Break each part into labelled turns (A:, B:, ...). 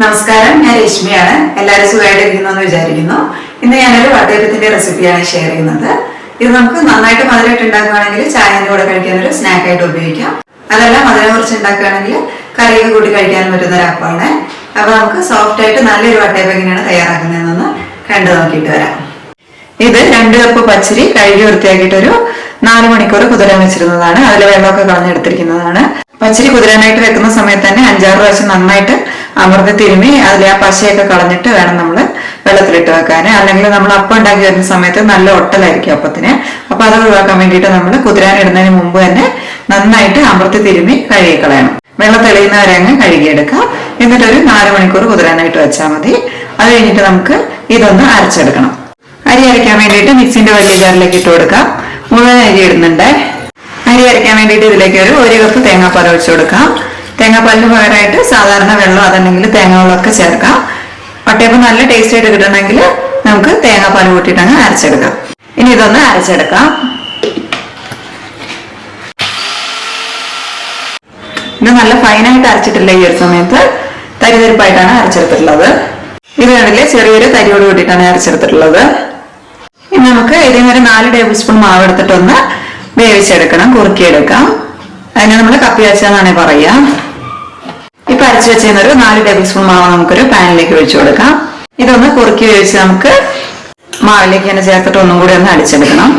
A: നമസ്കാരം, ഞാൻ രശ്മിയാണ്. എല്ലാവരും സുഖമായിട്ടിരിക്കുന്നു എന്ന് വിചാരിക്കുന്നു. ഇന്ന് ഞാനൊരു വട്ടയപ്പത്തിന്റെ റെസിപ്പിയാണ് ഷെയർ ചെയ്യുന്നത്. ഇത് നമുക്ക് നന്നായിട്ട് മധുരമായിട്ട് ഉണ്ടാക്കുകയാണെങ്കിൽ ചായന്റെ കൂടെ കഴിക്കാനൊരു സ്നാക്കായിട്ട് ഉപയോഗിക്കാം. അതല്ല മധുരം കുറച്ച് ഉണ്ടാക്കുകയാണെങ്കിൽ കറിയൊക്കെ കൂട്ടി കഴിക്കാൻ പറ്റുന്ന ഒരു അപ്പമാണ്. അപ്പൊ നമുക്ക് സോഫ്റ്റ് ആയിട്ട് നല്ലൊരു വട്ടയപ്പം എങ്ങനെയാണ് തയ്യാറാക്കുന്നതെന്നൊന്ന് കണ്ടു നോക്കിയിട്ട് വരാം. ഇത് 2 കപ്പ് പച്ചരി കഴുകി വൃത്തിയാക്കിയിട്ട് ഒരു 4 മണിക്കൂർ കുതിരാൻ വെച്ചിരുന്നതാണ്. അതിൽ വെള്ളമൊക്കെ കളഞ്ഞെടുത്തിരിക്കുന്നതാണ്. പച്ചരി കുതിരാനായിട്ട് വെക്കുന്ന സമയത്ത് തന്നെ 5-6 പ്രാവശ്യം നന്നായിട്ട് അമർത്തി തിരുമ്മി അതിലെ ആ പശയൊക്കെ കളഞ്ഞിട്ട് വേണം നമ്മൾ വെള്ളത്തിലിട്ട് വെക്കാൻ. അല്ലെങ്കിൽ നമ്മൾ അപ്പം ഉണ്ടാക്കി വരുന്ന സമയത്ത് നല്ല ഒട്ടലായിരിക്കും അപ്പത്തിന്. അപ്പൊ അത് ഒഴിവാക്കാൻ വേണ്ടിയിട്ട് നമ്മൾ കുതിരാനിടുന്നതിന് മുമ്പ് തന്നെ നന്നായിട്ട് അമർത്തി തിരുമ്മി കഴുകിക്കളയണം. വെള്ളം തെളിയുന്നവരെ അങ്ങ് കഴുകിയെടുക്കാം. എന്നിട്ടൊരു 4 മണിക്കൂർ കുതിരാനായിട്ട് വെച്ചാൽ മതി. അത് കഴിഞ്ഞിട്ട് നമുക്ക് ഇതൊന്ന് അരച്ചെടുക്കണം. അരി അരയ്ക്കാൻ വേണ്ടിയിട്ട് മിക്സിന്റെ വലിയ ജാറിലേക്ക് ഇട്ട് കൊടുക്കാം. മുഴുവൻ അരി ഇടുന്നുണ്ട്. അരി അരയ്ക്കാൻ വേണ്ടിയിട്ട് ഇതിലേക്ക് ഒരു 1 കപ്പ് തേങ്ങാപ്പാൽ ഒഴിച്ചു കൊടുക്കാം. തേങ്ങാപ്പാലിന് പകരമായിട്ട് സാധാരണ വെള്ളം അതല്ലെങ്കിൽ തേങ്ങാവെള്ളമൊക്കെ ചേർക്കാം. വട്ടയപ്പം നല്ല ടേസ്റ്റ് ആയിട്ട് കിട്ടണമെങ്കിൽ നമുക്ക് തേങ്ങാപ്പാൽ കൂട്ടിയിട്ട് അങ്ങ് അരച്ചെടുക്കാം. ഇനി ഇതൊന്ന് അരച്ചെടുക്കാം. ഇത് നല്ല ഫൈനായിട്ട് അരച്ചിട്ടില്ല. ഈ ഒരു സമയത്ത് തരിതരിപ്പായിട്ടാണ് അരച്ചെടുത്തിട്ടുള്ളത്. ഇത് കണ്ടില്ലേ, ചെറിയൊരു തരിയോട് കൂട്ടിയിട്ടാണ് അരച്ചെടുത്തിട്ടുള്ളത്. ഇനി നമുക്ക് ഇതിന് ഒരു 4 ടേബിൾ സ്പൂൺ മാവ് എടുത്തിട്ടൊന്ന് വേവിച്ചെടുക്കണം, കുറുക്കിയെടുക്കാം. അതിനെ നമ്മൾ കപ്പി വെച്ചതെന്നാണ് പറയുക. ഇപ്പൊ അരച്ചു വെച്ചിരുന്ന ഒരു 4 ടേബിൾ സ്പൂൺ മാവ് നമുക്കൊരു പാനിലേക്ക് ഒഴിച്ചു കൊടുക്കാം. ഇതൊന്ന് കുറുക്കി വേവിച്ച് നമുക്ക് മാവിലേക്ക് തന്നെ ചേർത്തിട്ട് ഒന്നും കൂടി ഒന്ന് അടിച്ചെടുക്കണം.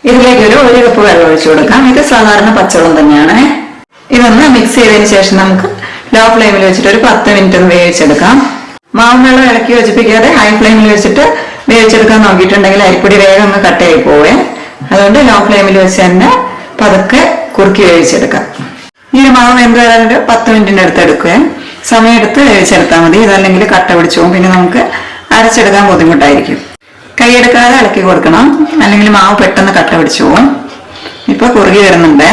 A: ഇതിലേക്ക് ഒരു 1 കപ്പ് വെള്ളം ഒഴിച്ചു കൊടുക്കാം. ഇത് സാധാരണ പച്ചവെള്ളം തന്നെയാണ്. ഇതൊന്ന് മിക്സ് ചെയ്തതിന് ശേഷം നമുക്ക് ലോ ഫ്ലെയിമിൽ വെച്ചിട്ട് ഒരു 10 മിനിറ്റ് ഒന്ന് വേവിച്ചെടുക്കാം. മാവും വെള്ളം ഇളക്കി യോജിപ്പിക്കാതെ ഹൈ ഫ്ലെയിമിൽ വെച്ചിട്ട് വേവിച്ചെടുക്കാൻ നോക്കിയിട്ടുണ്ടെങ്കിൽ അരിപ്പൊടി വേഗം ഒന്ന് കട്ടയായി പോവേ. അതുകൊണ്ട് ലോ ഫ്ലെയിമിൽ വെച്ച് തന്നെ പതുക്കെ കുറുക്കി വേവിച്ചെടുക്കാം. ഈ മാവ് വെന്ത് വരാൻ ഒരു 10 മിനിറ്റിന്റെ അടുത്ത് എടുക്കുക. സമയം എടുത്ത് വേവിച്ചെടുത്താൽ മതി. ഇതല്ലെങ്കിൽ കട്ട പിടിച്ചു പോകും. പിന്നെ നമുക്ക് അരച്ചെടുക്കാൻ ബുദ്ധിമുട്ടായിരിക്കും. കൈയെടുക്കാതെ ഇളക്കി കൊടുക്കണം, അല്ലെങ്കിൽ മാവ് പെട്ടെന്ന് കട്ട പിടിച്ചു പോകും. ഇപ്പൊ കുറുകി വരുന്നുണ്ട്.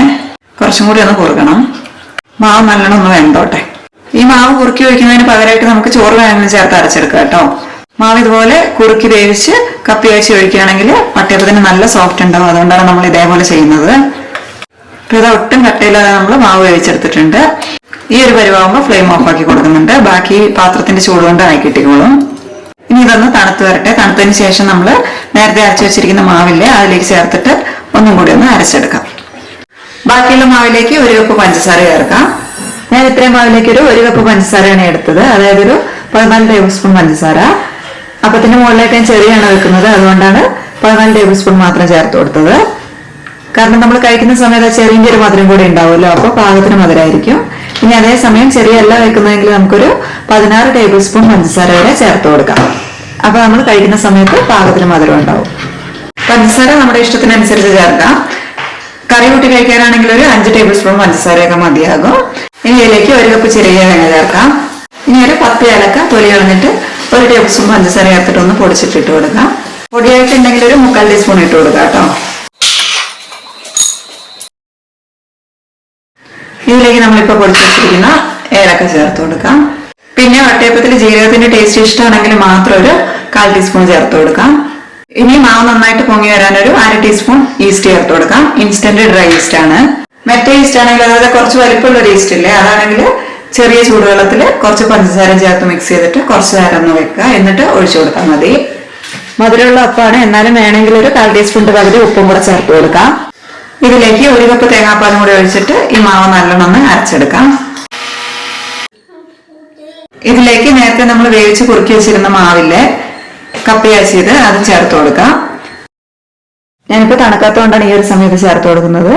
A: കുറച്ചും കൂടി ഒന്ന് കുറുകണം. മാവ് നല്ലോണം ഒന്ന് വെന്തോട്ടെ. ഈ മാവ് കുറുക്കി ഒഴിക്കുന്നതിന് പകരമായിട്ട് നമുക്ക് ചോറ് വേണമെങ്കിലും ചേർത്ത് അരച്ചെടുക്കാം കേട്ടോ. മാവ് ഇതുപോലെ കുറുക്കി വേവിച്ച് കപ്പി വെച്ച് ഒഴിക്കുകയാണെങ്കിൽ വട്ടയപ്പത്തിന് നല്ല സോഫ്റ്റ് ഉണ്ടാവും. അതുകൊണ്ടാണ് നമ്മൾ ഇതേപോലെ ചെയ്യുന്നത്. ഇപ്പൊ ഇത് ഒട്ടും കട്ടയില്ലാതെ നമ്മൾ മാവ് വേവിച്ചെടുത്തിട്ടുണ്ട്. ഈ ഒരു പരിവാകുമ്പോൾ ഫ്ലെയിം ഓഫ് ആക്കി കൊടുക്കുന്നുണ്ട്. ബാക്കി പാത്രത്തിന്റെ ചൂടുകൊണ്ട് ആയി കിട്ടിക്കോളും. ഇനി ഇതൊന്ന് തണുത്ത് വരട്ടെ. തണുത്തതിന് ശേഷം നമ്മൾ നേരത്തെ അരച്ചു വെച്ചിരിക്കുന്ന മാവില്ലേ അതിലേക്ക് ചേർത്തിട്ട് ഒന്നും കൂടി ഒന്ന് അരച്ചെടുക്കാം. ബാക്കിയുള്ള മാവിലേക്ക് 1 കപ്പ് പഞ്ചസാര ചേർക്കാം. ഞാൻ ഇത്രയും മാവിലേക്ക് ഒരു 1 കപ്പ് പഞ്ചസാരയാണ് എടുത്തത്. അതായത് ഒരു 14 ടേബിൾ സ്പൂൺ പഞ്ചസാര. അപ്പത്തിന്റെ മുകളിലേക്ക് ഞാൻ ചെറിയാണ് വെക്കുന്നത്. അതുകൊണ്ടാണ് 14 ടേബിൾ സ്പൂൺ മാത്രം ചേർത്ത് കൊടുത്തത്. കാരണം നമ്മൾ കഴിക്കുന്ന സമയത്ത് ചെറിയ ഒരു മധുരം കൂടി ഉണ്ടാവുമല്ലോ. അപ്പോൾ പാകത്തിന് മധുരമായിരിക്കും. ഇനി അതേസമയം ചെറിയല്ല വെക്കുന്നതെങ്കിൽ നമുക്കൊരു 16 ടേബിൾ സ്പൂൺ പഞ്ചസാര വരെ ചേർത്ത് കൊടുക്കാം. അപ്പൊ നമ്മൾ കഴിക്കുന്ന സമയത്ത് പാകത്തിന് മധുരം ഉണ്ടാവും. പഞ്ചസാര നമ്മുടെ ഇഷ്ടത്തിനനുസരിച്ച് ചേർക്കാം. കറി കൂട്ടി കഴിക്കാനാണെങ്കിൽ ഒരു 5 ടേബിൾ സ്പൂൺ പഞ്ചസാരയൊക്കെ മതിയാകും. ഇനി ഇതിലേക്ക് 1 കപ്പ് ചെറിയ തേങ്ങ ചേർക്കാം. ഇനി ഒരു 10 ഏലക്ക തൊലി കളഞ്ഞിട്ട് 1 ടേബിൾ സ്പൂൺ പഞ്ചസാര ചേർത്തിട്ട് ഒന്ന് പൊടിച്ചിട്ട് കൊടുക്കാം. പൊടിയായിട്ടുണ്ടെങ്കിൽ ഒരു 3/4 ടീസ്പൂൺ ഇട്ട് കൊടുക്കാം കേട്ടോ. ഇതിലേക്ക് നമ്മളിപ്പോൾ പൊടിച്ചു വെച്ചിരിക്കുന്ന ഏലക്ക ചേർത്ത് കൊടുക്കാം. പിന്നെ വട്ടയപ്പത്തിൽ ജീരകത്തിന്റെ ടേസ്റ്റ് ഇഷ്ടമാണെങ്കിൽ മാത്രം ഒരു 1/4 ടീസ്പൂൺ ചേർത്ത് കൊടുക്കാം. ഇനി മാവ് നന്നായിട്ട് പൊങ്ങി വരാൻ ഒരു 1/2 ടീസ്പൂൺ ഈസ്റ്റ് ചേർത്ത് കൊടുക്കാം. ഇൻസ്റ്റന്റ് ഡ്രൈ ഈസ്റ്റ് ആണ്. മറ്റേ ഈസ്റ്റ് ആണെങ്കിൽ അതായത് കുറച്ച് വലിപ്പമുള്ള ഒരു ഈസ്റ്റ് ഇല്ലേ, അതാണെങ്കിൽ ചെറിയ ചൂടുവെള്ളത്തിൽ കുറച്ച് പഞ്ചസാര ചേർത്ത് മിക്സ് ചെയ്തിട്ട് കുറച്ച് നേരം ഒന്ന് വെക്കുക. എന്നിട്ട് ഒഴിച്ചു കൊടുത്താൽ മതി. മധുരമുള്ള അപ്പമാണ്, എന്നാലും വേണമെങ്കിൽ ഒരു 1/4 ടീസ്പൂണിന്റെ പകുതി ഉപ്പും കൂടെ ചേർത്ത് കൊടുക്കാം. ഇതിലേക്ക് 1 കപ്പ് തേങ്ങാപ്പാലും കൂടി ഒഴിച്ചിട്ട് ഈ മാവ് നല്ലോണം ഒന്ന് അരച്ചെടുക്കാം. ഇതിലേക്ക് നേരത്തെ നമ്മൾ വേവിച്ച് കുറുക്കി വെച്ചിരുന്ന മാവില്ലേ കപ്പി അരച്ചത് അത് ചേർത്ത് കൊടുക്കാം. ഞാനിപ്പോ തണുക്കാത്തതുകൊണ്ടാണ് ഈ ഒരു സമയത്ത് ചേർത്ത് കൊടുക്കുന്നത്.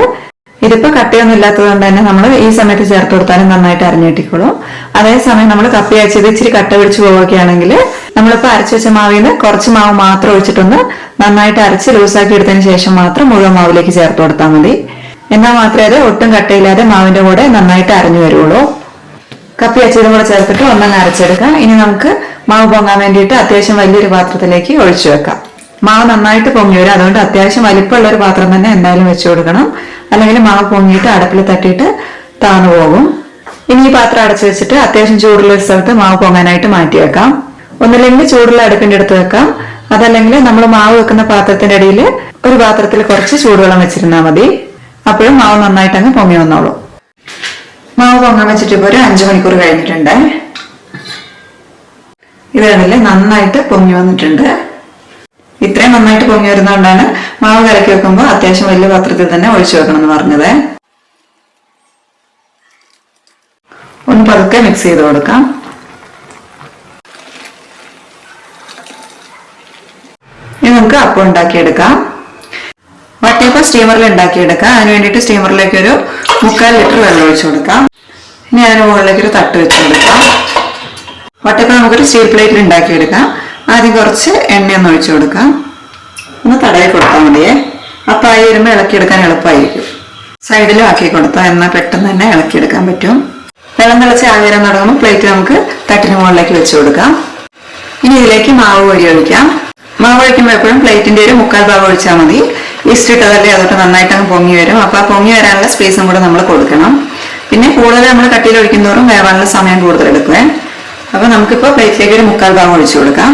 A: ഇതിപ്പോ കട്ടിയൊന്നും ഇല്ലാത്തത് കൊണ്ട് തന്നെ നമ്മൾ ഈ സമയത്ത് ചേർത്ത് കൊടുത്താലും നന്നായിട്ട് അരഞ്ഞു കിട്ടിക്കോളും. അതേസമയം നമ്മൾ കപ്പി അരച്ചത് ഇച്ചിരി കട്ട പിടിച്ച് പോവുകയാണെങ്കിൽ നമ്മളിപ്പോ അരച്ചു വെച്ച മാവിന് കുറച്ച് മാവ് മാത്രം ഒഴിച്ചിട്ടൊന്ന് നന്നായിട്ട് അരച്ച് ലൂസാക്കി എടുത്തതിന് ശേഷം മാത്രം മുഴുവൻ മാവിലേക്ക് ചേർത്ത് കൊടുത്താൽ മതി. എന്നാൽ മാത്രമേ അത് ഒട്ടും കട്ടയില്ലാതെ മാവിന്റെ കൂടെ നന്നായിട്ട് അരഞ്ഞു വരുള്ളൂ. കപ്പി അരച്ചതും കൂടെ ചേർത്തിട്ട് ഒന്നങ്ങ് അരച്ചെടുക്കാം. ഇനി നമുക്ക് മാവ് പൊങ്ങാൻ വേണ്ടിയിട്ട് അത്യാവശ്യം വലിയൊരു പാത്രത്തിലേക്ക് ഒഴിച്ചു വെക്കാം. മാവ് നന്നായിട്ട് പൊങ്ങി വരും. അതുകൊണ്ട് അത്യാവശ്യം വലിപ്പമുള്ള ഒരു പാത്രം തന്നെ എന്തായാലും വെച്ചു കൊടുക്കണം. അല്ലെങ്കിൽ മാവ് പൊങ്ങിയിട്ട് അടുപ്പിൽ തട്ടിയിട്ട് താന്നു പോകും. ഇനി ഈ പാത്രം അടച്ചു വെച്ചിട്ട് അത്യാവശ്യം ചൂടുള്ള ഒരു സ്ഥലത്ത് മാവ് പൊങ്ങാനായിട്ട് മാറ്റി വെക്കാം. ഒന്നില്ലെങ്കിൽ ചൂടുള്ള അടുപ്പിന്റെ അടുത്ത് വെക്കാം. അതല്ലെങ്കിൽ നമ്മൾ മാവ് വെക്കുന്ന പാത്രത്തിന്റെ അടിയിൽ ഒരു പാത്രത്തിൽ കുറച്ച് ചൂടുവെള്ളം വെച്ചിരുന്നാൽ മതി. അപ്പോഴും മാവ് നന്നായിട്ട് അങ്ങ് പൊങ്ങി വന്നോളൂ. മാവ് പൊങ്ങാൻ വെച്ചിട്ട് ഇപ്പോൾ ഒരു 5 മണിക്കൂർ കഴിഞ്ഞിട്ടുണ്ട്. ഇത് കണ്ടില്ലേ നന്നായിട്ട് പൊങ്ങി വന്നിട്ടുണ്ട്. ഇത്രയും നന്നായിട്ട് പൊങ്ങി വരുന്നതുകൊണ്ടാണ് മാവ് കലക്കി വെക്കുമ്പോൾ അത്യാവശ്യം വലിയ പാത്രത്തിൽ തന്നെ ഒഴിച്ചു വെക്കണം എന്ന് പറഞ്ഞത്. ഒന്ന് പതുക്കെ മിക്സ് ചെയ്ത് കൊടുക്കാം. ഇനി നമുക്ക് അപ്പം ഉണ്ടാക്കിയെടുക്കാം. വട്ടയപ്പം സ്റ്റീമറിൽ ഉണ്ടാക്കിയെടുക്കാം. അതിന് വേണ്ടിയിട്ട് സ്റ്റീമറിലേക്ക് ഒരു 3/4 ലിറ്റർ വെള്ളം ഒഴിച്ചു കൊടുക്കാം. ഇനി അതിന് മുകളിലേക്ക് ഒരു തട്ട് വെച്ച് കൊടുക്കാം. വട്ടയപ്പം നമുക്കൊരു സ്റ്റീൽ പ്ലേറ്റിൽ ഉണ്ടാക്കിയെടുക്കാം. ആദ്യം കുറച്ച് എണ്ണയൊന്ന് ഒഴിച്ചു കൊടുക്കാം. ഒന്ന് തടവി കൊടുത്താൽ മതിയേ. അപ്പം ആയി വരുമ്പോൾ ഇളക്കിയെടുക്കാൻ എളുപ്പമായിരിക്കും. സൈഡിലും ആക്കി കൊടുത്താൽ എന്നാൽ പെട്ടെന്ന് തന്നെ ഇളക്കിയെടുക്കാൻ പറ്റും. വെള്ളം തിളച്ച് ആവി വരാൻ തുടങ്ങുമ്പോൾ പ്ലേറ്റ് നമുക്ക് തട്ടിന് മുകളിലേക്ക് വെച്ച് കൊടുക്കാം. ഇനി ഇതിലേക്ക് മാവ് പൊടി ഒഴിക്കാം. മാവ് ഒഴിക്കുമ്പോൾ എപ്പോഴും പ്ലേറ്റിന്റെ ഒരു 3/4 ഭാഗം ഒഴിച്ചാൽ മതി. ഈസ്റ്റ് ഇട്ടതല്ലേ, അതൊട്ട് നന്നായിട്ട് അങ്ങ് പൊങ്ങി വരും. അപ്പോൾ ആ പൊങ്ങി വരാനുള്ള സ്പേസും കൂടെ നമ്മൾ കൊടുക്കണം. പിന്നെ കൂടുതൽ നമ്മൾ കട്ടിയിൽ ഒഴിക്കുന്നതോറും വേവാനുള്ള സമയം കൂടുതൽ എടുക്കുവേ. അപ്പോൾ നമുക്കിപ്പോൾ പ്ലേറ്റിലേക്ക് ഒരു 3/4 ഭാഗം ഒഴിച്ചു കൊടുക്കാം.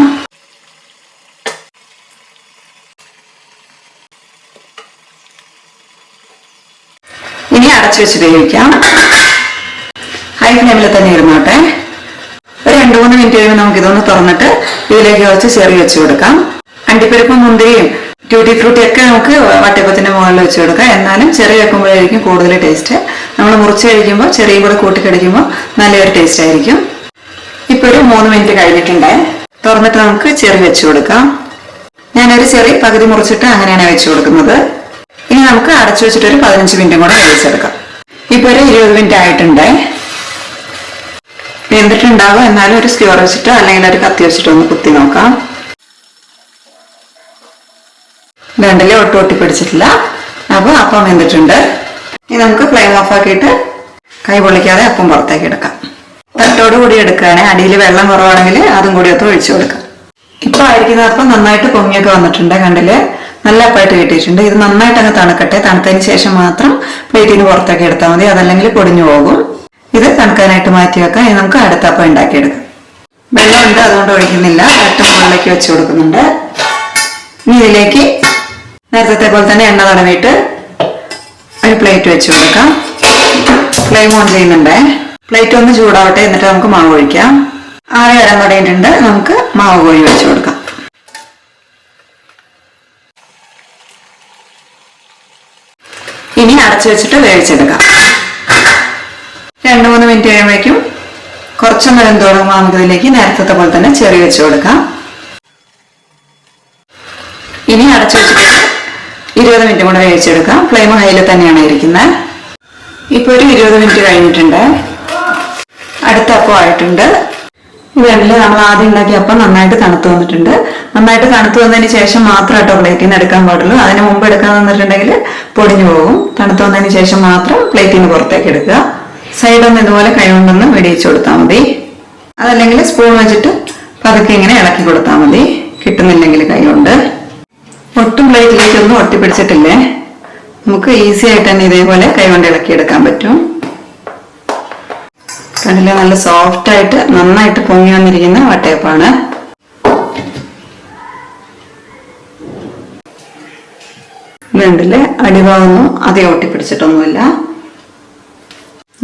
A: ഇനി അടച്ചു വെച്ചിട്ട് കഴിക്കാം. ഹൈ ഫ്ലെയിമിൽ തന്നെ ഇരുന്നോട്ടെ. ഒരു 2-3 മിനിറ്റ് കഴിയുമ്പോൾ നമുക്ക് ഇതൊന്ന് തുറന്നിട്ട് ഇതിലേക്ക് കുറച്ച് ചെറി വെച്ച് കൊടുക്കാം. അണ്ടിപ്പരിപ്പും മുന്തിരിയും ട്യൂട്ടി ഫ്രൂട്ടി ഒക്കെ നമുക്ക് വട്ടയപ്പത്തിന്റെ മുകളിൽ വെച്ച് കൊടുക്കാം. എന്നാലും ചെറി വെക്കുമ്പോഴായിരിക്കും കൂടുതൽ ടേസ്റ്റ്. നമ്മൾ മുറിച്ച് കഴിക്കുമ്പോൾ ചെറിയും കൂടെ കൂട്ടി കഴിക്കുമ്പോൾ നല്ലൊരു ടേസ്റ്റ് ആയിരിക്കും. ഇപ്പൊ ഒരു 3 മിനിറ്റ് കഴിഞ്ഞിട്ടുണ്ട്. തുറന്നിട്ട് നമുക്ക് ചെറി വെച്ച് കൊടുക്കാം. ഞാനൊരു ചെറി പകുതി മുറിച്ചിട്ട് അങ്ങനെയാണ് വെച്ച് കൊടുക്കുന്നത്. ഇനി നമുക്ക് അടച്ചു വെച്ചിട്ട് ഒരു 15 മിനിറ്റും കൂടെ വേവിച്ചെടുക്കാം. ഇപ്പൊ ഒരു 20 മിനിറ്റ് ആയിട്ടുണ്ട്. വെന്തിട്ടുണ്ടാവും. എന്നാലും ഒരു സ്ക്യൂർ വെച്ചിട്ടോ അല്ലെങ്കിൽ ഒരു കത്തി വെച്ചിട്ടോ ഒന്ന് കുത്തി നോക്കാം. രണ്ടിലെ ഒട്ടി പിടിച്ചിട്ടില്ല. അപ്പോൾ അപ്പം വെന്തിട്ടുണ്ട്. ഇനി നമുക്ക് ഫ്ലെയിം ഓഫ് ആക്കിയിട്ട് കൈ പൊള്ളിക്കാതെ അപ്പം പുറത്തേക്ക് എടുക്കാം. തട്ടോട് കൂടി എടുക്കുകയാണെങ്കിൽ അടിയിൽ വെള്ളം കുറവാണെങ്കിൽ അതും കൂടി ഒന്ന് ഒഴിച്ചു കൊടുക്കാം. ഇപ്പൊ ആയിരിക്കുന്ന അപ്പം നന്നായിട്ട് പൊങ്ങിയൊക്കെ വന്നിട്ടുണ്ട്. കണ്ടില് നല്ല അപ്പായിട്ട് കിട്ടിയിട്ടുണ്ട്. ഇത് നന്നായിട്ട് അങ്ങ് തണുക്കട്ടെ. തണുത്തതിന് ശേഷം മാത്രം പ്ലേറ്റിന് പുറത്തേക്ക് എടുത്താൽ മതി. അതല്ലെങ്കിൽ പൊടിഞ്ഞു പോകും. ഇത് തണുക്കാനായിട്ട് മാറ്റി വെക്കാം. ഇനി നമുക്ക് അടുത്ത അപ്പം ഉണ്ടാക്കിയെടുക്കാം. വെള്ളമുണ്ട്, അതുകൊണ്ട് ഒഴിക്കുന്നില്ല. തട്ട് മുകളിലേക്ക് വെച്ച് കൊടുക്കുന്നുണ്ട്. ഇനി ഇതിലേക്ക് നേരത്തെ പോലെ തന്നെ എണ്ണ തടവിയിട്ട് ഒരു പ്ലേറ്റ് വെച്ച് കൊടുക്കാം. ഫ്ലെയിം ഓൺ ചെയ്യുന്നുണ്ട്. പ്ലേറ്റ് ഒന്ന് ചൂടാവട്ടെ. എന്നിട്ട് നമുക്ക് മാവ് ഒഴിക്കാം. ആവി വരാൻ തുടങ്ങിയിട്ടുണ്ട്. നമുക്ക് മാവ് കോഴി വെച്ച് കൊടുക്കാം. ഇനി അടച്ചു വെച്ചിട്ട് വേവിച്ചെടുക്കാം. 2-3 മിനിറ്റ് കഴിയുമ്പോഴേക്കും കുറച്ചൊന്ന് വെന്ത് തുടങ്ങുമ്പോൾ നമുക്ക് ഇതിലേക്ക് നേരത്തെ പോലെ തന്നെ ചെറി വെച്ച് കൊടുക്കാം. ഇനി അടച്ചു വെച്ചിട്ട് 20 മിനിറ്റ് കൂടെ വേവിച്ചെടുക്കാം. ഫ്ലെയിം ഹൈയിൽ തന്നെയാണ് ഇരിക്കുന്നത്. ഇപ്പൊ ഒരു 20 മിനിറ്റ് കഴിഞ്ഞിട്ടുണ്ട്. അടുത്ത അപ്പം ആയിട്ടുണ്ട്. ഇത് കണ്ടില്ലേ, നമ്മൾ ആദ്യം ഉണ്ടാക്കിയ അപ്പം നന്നായിട്ട് തണുത്ത് വന്നിട്ടുണ്ട്. നന്നായിട്ട് തണുത്ത് വന്നതിന് ശേഷം മാത്രം കേട്ടോ പ്ലേറ്റിൽ നിന്ന് എടുക്കാൻ പാടുള്ളൂ. അതിന് മുമ്പ് എടുക്കാൻ തന്നിട്ടുണ്ടെങ്കിൽ പൊടിഞ്ഞു പോകും. തണുത്ത് വന്നതിന് ശേഷം മാത്രം പ്ലേറ്റിൽ നിന്ന് പുറത്തേക്ക് എടുക്കുക. സൈഡൊന്ന് ഇതുപോലെ കൈ കൊണ്ടൊന്ന് വെടിയിച്ചു കൊടുത്താൽ മതി. അതല്ലെങ്കിൽ സ്പൂൺ വെച്ചിട്ട് പതുക്കെ ഇങ്ങനെ ഇളക്കി കൊടുത്താൽ മതി. കിട്ടുന്നില്ലെങ്കിൽ കൈ കൊണ്ട്. ഒട്ടും പ്ലേറ്റിലേക്കൊന്നും ഒട്ടിപ്പിടിച്ചിട്ടില്ലേ. നമുക്ക് ഈസി ആയിട്ട് തന്നെ ഇതേപോലെ കൈ കൊണ്ട് ഇളക്കിയെടുക്കാൻ പറ്റും. കണ്ടില്ലേ, നല്ല സോഫ്റ്റ് ആയിട്ട് നന്നായിട്ട് പൊങ്ങി വന്നിരിക്കുന്ന വട്ടയപ്പാണ്. കണ്ടില്ലേ, അടിഭാഗമൊന്നും അധികം ഒട്ടിപ്പിടിച്ചിട്ടൊന്നുമില്ല.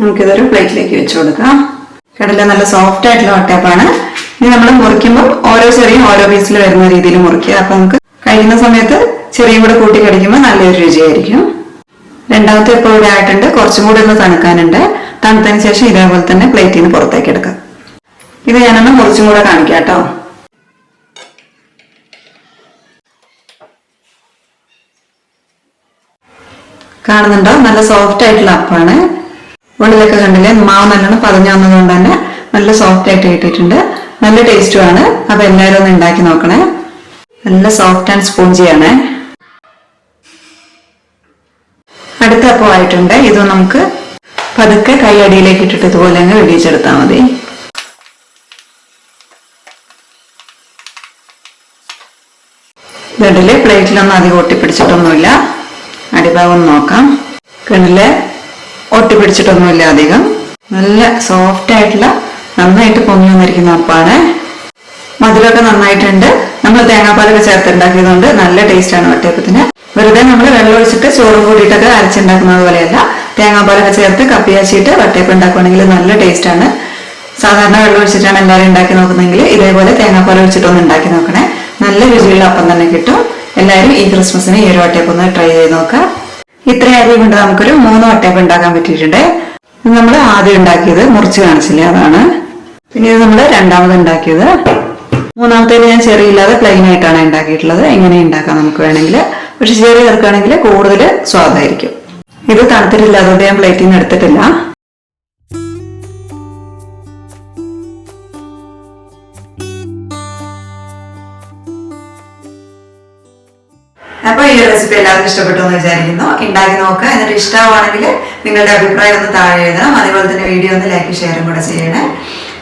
A: നമുക്കിതൊരു പ്ലേറ്റിലേക്ക് വെച്ച് കൊടുക്കാം. കണ്ടില്ലേ, നല്ല സോഫ്റ്റ് ആയിട്ടുള്ള വട്ടയപ്പാണ്. ഇനി നമ്മൾ മുറിക്കുമ്പോൾ ഓരോ ചെറിയും ഓരോ പീസിൽ വരുന്ന രീതിയിൽ മുറിക്കുക. അപ്പൊ നമുക്ക് കഴിക്കുന്ന സമയത്ത് ചെറിയും കൂടെ കൂട്ടി കടിക്കുമ്പോൾ നല്ലൊരു രുചിയായിരിക്കും. രണ്ടാമത്തെ ഇപ്പോൾ ഇവിടെ ആയിട്ടുണ്ട്. കുറച്ചും കൂടി ഒന്ന് തണുക്കാനുണ്ട്. തണുത്തതിന് ശേഷം ഇതേപോലെ തന്നെ പ്ലേറ്റിൽ നിന്ന് പുറത്തേക്ക് എടുക്കാം. ഇത് ഞാനൊന്ന് മുറിച്ചും കൂടെ കാണിക്കാം കേട്ടോ. കാണുന്നുണ്ടോ? നല്ല സോഫ്റ്റ് ആയിട്ടുള്ള അപ്പാണ്. ഉള്ളിലൊക്കെ കണ്ടില്ലേ, മാവ് നല്ലോണം പതഞ്ഞു വന്നതുകൊണ്ട് തന്നെ നല്ല സോഫ്റ്റ് ആയിട്ട് കിട്ടിയിട്ടുണ്ട്. നല്ല ടേസ്റ്റുമാണ്. അപ്പൊ എല്ലാവരും ഒന്ന് ഉണ്ടാക്കി നോക്കണേ. നല്ല സോഫ്റ്റ് ആൻഡ് സ്പോഞ്ചിയാണ്. അടുത്ത അപ്പം ആയിട്ടുണ്ട്. ഇത് നമുക്ക് പതുക്കെ കൈ അടിയിലേക്ക് ഇട്ടിട്ട് ഇതുപോലെ അങ്ങ് വെടിയിച്ചെടുത്താൽ മതി. ബ്രെഡില് പ്ലേറ്റിലൊന്നും അധികം ഒട്ടിപ്പിടിച്ചിട്ടൊന്നുമില്ല. അടിഭാഗം നോക്കാം. കണ്ടില്ലേ, ഒട്ടിപ്പിടിച്ചിട്ടൊന്നുമില്ല അധികം. നല്ല സോഫ്റ്റ് ആയിട്ടുള്ള നന്നായിട്ട് പൊങ്ങി വന്നിരിക്കുന്ന അപ്പാണ്. മധുരമൊക്കെ നന്നായിട്ടുണ്ട്. നമ്മൾ തേങ്ങാപ്പാലൊക്കെ ചേർത്തുണ്ടാക്കിയതുകൊണ്ട് നല്ല ടേസ്റ്റാണ് വട്ടയപ്പത്തിന്. വെറുതെ നമ്മൾ വെള്ളം ഒഴിച്ചിട്ട് ചോറും കൂടിയിട്ടൊക്കെ അരച്ചുണ്ടാക്കുന്നത് പോലെയല്ല. തേങ്ങാപ്പാലൊക്കെ ചേർത്ത് കപ്പിയാച്ചിട്ട് വട്ടയപ്പം ഉണ്ടാക്കുകയാണെങ്കിൽ നല്ല ടേസ്റ്റാണ്. സാധാരണ വെള്ളം ഒഴിച്ചിട്ടാണ് എല്ലാവരും ഉണ്ടാക്കി നോക്കുന്നതെങ്കിൽ ഇതേപോലെ തേങ്ങാപ്പാൽ ഒഴിച്ചിട്ടൊന്ന് ഉണ്ടാക്കി നോക്കണേ. നല്ല രുചിയുള്ള അപ്പം തന്നെ കിട്ടും. എല്ലാവരും ഈ ക്രിസ്മസിന് ഈ ഒരു വട്ടയപ്പം ഒന്ന് ട്രൈ ചെയ്ത് നോക്കാം. ഇത്രയും അരി കൊണ്ട് നമുക്കൊരു 3 വട്ടയപ്പം ഉണ്ടാക്കാൻ പറ്റിയിട്ടുണ്ട്. ഇത് നമ്മൾ ആദ്യം ഉണ്ടാക്കിയത് മുറിച്ച് കാണിച്ചില്ലേ, അതാണ്. പിന്നെ ഇത് നമ്മൾ രണ്ടാമത് ഉണ്ടാക്കിയത്. മൂന്നാമത്തേല് ഞാൻ ചെറിയില്ലാതെ പ്ലെയിൻ ആയിട്ടാണ് ഉണ്ടാക്കിയിട്ടുള്ളത്. എങ്ങനെ ഉണ്ടാക്കാം നമുക്ക് വേണമെങ്കിൽ, പക്ഷെ ചെറിയ ചേർക്കുകയാണെങ്കിൽ കൂടുതൽ സ്വാദായിരിക്കും. ഇത് തണുത്തിട്ടില്ല, അതുകൊണ്ട് ഞാൻ പ്ലേറ്റിൽ നിന്ന് എടുത്തിട്ടില്ല. അപ്പൊ ഈ റെസിപ്പി എല്ലാവർക്കും ഇഷ്ടപ്പെട്ടു എന്ന് വിചാരിക്കുന്നു. ഉണ്ടാക്കി നോക്കുക. എന്നിട്ട് ഇഷ്ടമാണെങ്കിൽ നിങ്ങളുടെ അഭിപ്രായം ഒന്ന് താഴെ എഴുതണം. അതുപോലെ തന്നെ വീഡിയോ ഒന്ന് ലൈക്ക് ഷെയറും കൂടെ ചെയ്യണേ.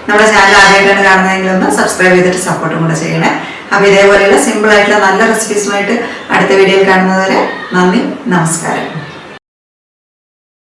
A: നമ്മുടെ ചാനൽ ആദ്യമായിട്ടാണ് കാണുന്നതെങ്കിൽ ഒന്ന് സബ്സ്ക്രൈബ് ചെയ്തിട്ട് സപ്പോർട്ടും കൂടെ ചെയ്യണേ. അപ്പൊ ഇതേപോലെയുള്ള സിമ്പിൾ ആയിട്ടുള്ള നല്ല റെസിപ്പീസുമായിട്ട് അടുത്ത വീഡിയോയിൽ കാണുന്നതുവരെ നന്ദി, നമസ്കാരം.